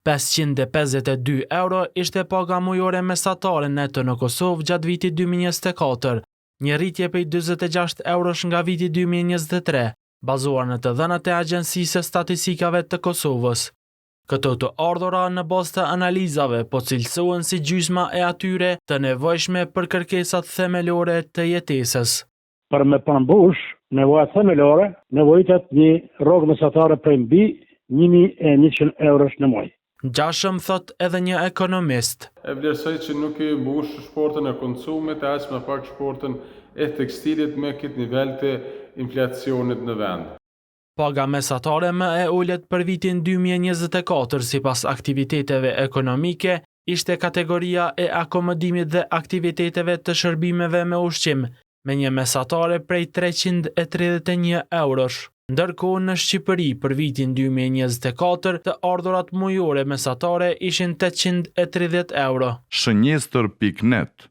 552 euro ishte paga mujore mesatare neto në Kosovë gjatë vitit 2024, një rritje prej 46 eurosh nga viti 2023, bazuar në të dhënat e Agjencisë Statistikave të Kosovës. Këto të ardhura në bazë të analizave po cilësohen si gjysma e atyre të nevojshme për kërkesat themelore të jetesës. Për me përmbush nevojat themelore, nevojitet një rrogë mesatare prej mbi 1.100 eurosh në muaj. Gjashëm thot edhe një ekonomist. E vlerësoj që nuk i mbush shportën e konsumit, e aq më pak shportën e tekstilit me këtë nivel të inflacionit në vend. Paga mesatare më e ulët për vitin 2024 sipas aktiviteteve ekonomike ishte kategoria e akomodimit dhe aktiviteteve të shërbimeve me ushqim, me një mesatare prej 331 eurosh. Ndërkohë në Shqipëri për vitin 2024 të ardhurat mujore mesatare ishin 830 euro. Shënjestër.net